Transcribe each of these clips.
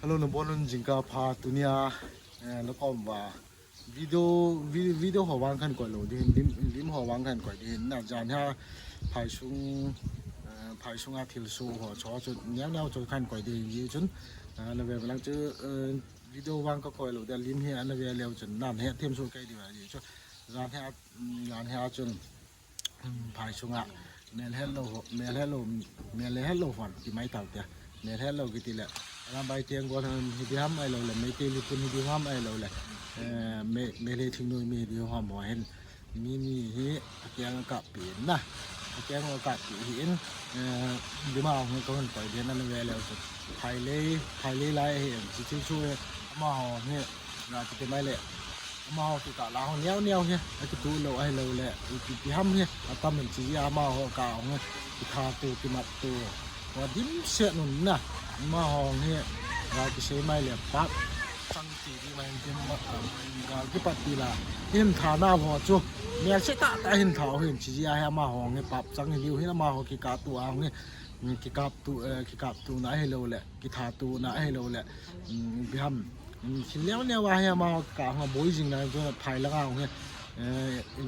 Hello na bolon jingka pha tunia lo kom wa video ho wang kan ko lo din lim ho wang kan ko din na jan ha phai sung a thil su ho cho chu nyang cho kan ko din yi chun na ve lang chu video wang ko lo da lim he na ve leo chun nan he them su kai di wa yi chu jan ha chun phai sung a mel hello fan ti mai tau te mel hello ki ti la làm bài tiếng của thằng thì ham ai lâu là mấy tên lịch quân thì ham ai lâu là mấy lệ thình nuôi mấy điều ham hỏi mi hi tiếng cặp biển na tiếng cặp biển đi mà người con phải đến ăn về là thay lệ lại hiện chỉ chui mà họ nghe là cái máy lệ mà họ thì cả là họ neo nhé cái tủ lâu ai lâu lệ thì ham nhé tâm mình chỉ mà họ cả họ thì thà tủ thì mặt tủ và điểm sẽ nụn nè mà họ nghe và cái xe máy là bắt tăng tỷ đi mà thêm và cái bắt tỷ là hiện thảo nào họ cho nhà sẽ tạ tại hiện thảo hiện chỉ ai mà họ nghe bắt tăng nhiều hiện mà họ cái cá tụ ao nghe cái cặp tụ nãy hay lâu lệ cái thả tụ nãy hay lâu lệ bị hầm chỉ léo vào mà cả họ bối gì này cho phải là ao nghe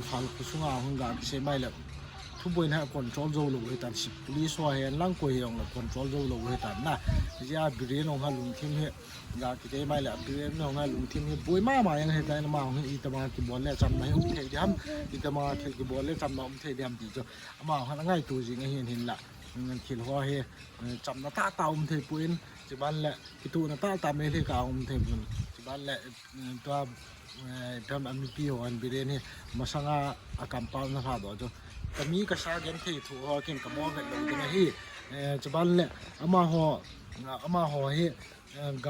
phải xuống ao không cả cái xe máy làทุบไปนะcontrolโจลูกให้ตันสิบลีสวายลังกุยองละ control โจลูกให้ตันนะจะบริเวณของเขาลุงทีมเฮกากิเตไม่ละบริเวณของเขาลุงทีมเฮบุยมายังให้ได้นะมาของอีตมาที่บอลเล่จำไม่อุ้มเทียมอีตมาที่บอลเล่จำมาอุ้มเทียมดีจ้ะมาของเขาง่ายตัวจริงเห็นละคิดว่าเฮจำน้าตาตาอุ้มเทียปุยนจีบันแหละที่ตัวน้าตาไม่ได้กาอุ้มเทียมจีบันแหละตัวทำอันมีปีหัวอันบริเวณเฮมาสังอาการเปล่านะครับดูจ้ะแต่มีกระชากยันที่ถูกhọกินกระบอกกันเลยนะฮีจะบ้านแหละอามาห่อเฮก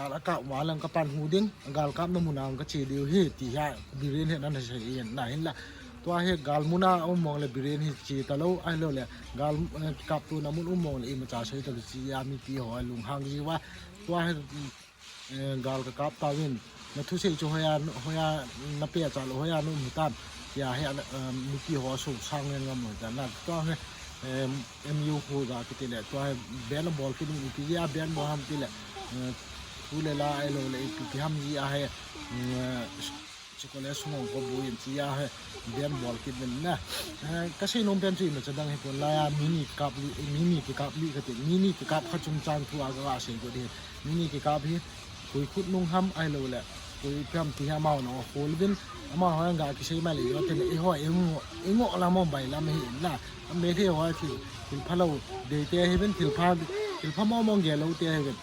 าลอากาศหวานแล้วก็ปั่นหูดิ้งกาลกับน้ำมันน้ำก็เฉียดเฮตีฮะบิเรนเฮนั่นใช่เห็นไหนล่ะตัวเฮกาลมุนาอุ้มมองเลยบิเรนเฮเฉียดตะลุไอ้เล่เลยกาลกับตัวน้ำมันอุ้มมองเลยมาจ่าใช้ตะลุจียามีปีห่อลุงหางจีว่าตัวเฮกาลกับตาวินมาทุเรศโจฮยานับเปียจ่าโลฮยานุ่มหิตันอย่าให้มีกี่หัวสูงช่างเงินกันหมดแต่นั่นก็ให้MU คูดาคิดเลยตัวให้แบนบอลคิดมีกี่แบนบอลทำคิดเลยทุเรศไอ้เราเลยกี่ทำยี่ให้ชิคกี้พายสมองก็บุยที่ให้แบนบอลคิดเป็นนะก็ใช่น้องเป็นจุยมันจะดังให้คนลายมินิกับลีก็ติมินิกับขจุงจันทัวร์ก็ว่าเสียก็ดีมินิกับที่คุยคุดนุ่งทำไอ้เราเลยคุยเพิ่มที่ให้เมาเนาะโฮลวินมาหอยงากิใช้มาเลยเราเป็นไอ้ห้อยเอ็งงละมองใบละไม่เห็นละไม่เท่หอยที่พะเราเดี๋ยวเตะให้เป็นที่พะมองแก่เราเตะให้เป็น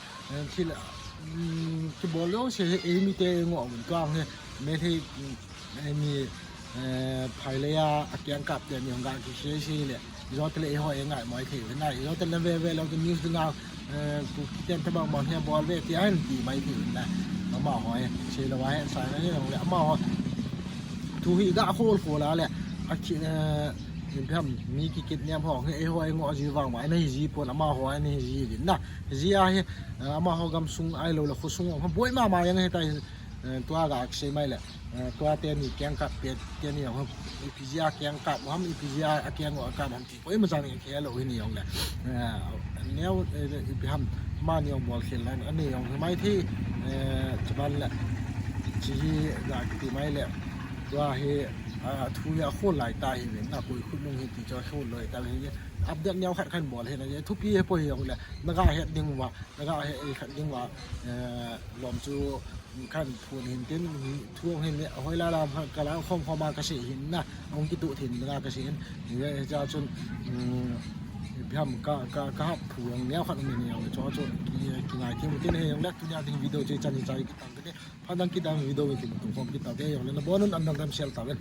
ที่บอลเราใช้เอ็มีเตะงอเหมือนกลางเนี่ยไม่เท่มีไผ่เลยอะเกียงกับเดี๋ยวมีของการกิใช้เลยเราเตะไอ้ห้อยง่ายหมอยเที่ยวง่ายเราเตะเวเราจะนิวส์งากูเตะทบางบอลให้บอลเวทีให้ตีไม่ถึงนะมาหอยใช้เราไว้ใส่ในนี้ของเลยมาทูฮีก็โคตรโหดแล้วแหละอาชีพเห็นพี่มีกิจเนี่ยพอไอ้หัวไอ้งอจีวางไว้ในจีปนมาหัวในจีดินนะจีอะไรมาหัวกำซุงไอ้เราเลยขุซุงเขาบ่อยมายังไงแต่ตัวก็ใช่ไหมแหละตัวเตียนี่แกงกับเตียนี่ของอีพีจีแกงกับว่าอีพีจีแกงกับกับที่บ่อยมาจากนี่แค่เราเห็นนี่ของแหละเนี่ยพี่มาเนี่ยบอลเขียนแล้วอันนี้ของไม่ที่จะบ้านแหละจีจากที่ไม่แหละตัวเฮทุยาโคหลายตายเห็นนะคุยคุณลุงเห็นที่จะโคเลยแต่เห็นอัปเดตแนวขันบอลเห็นอะไรทุกปีพอเห็นเลยนักเห็นดึงว่านักเห็นขันดึงว่าลมจูขันพูนเห็นเต้นทั่วเห็นเนี่ยหอยลาลามกะลาคงพอมากระเสียเห็นนะองค์กิตุถิ่นนักกระเสียนเนี่ยจะจนพี่ก็ผูกแนวขันมันเนี่ยจอจนกินอะไรที่มันเต้นให้ยังเล็กตัวอย่างที่วิดีโอจะจันทร์ใจกินตังค์เนี่ยพอดังกินดังวิดีโอกินตุ้งฟอมกินตังค์เนี่ยอย่างนั้นบอลนั้นอันดังกันเชลตาเวน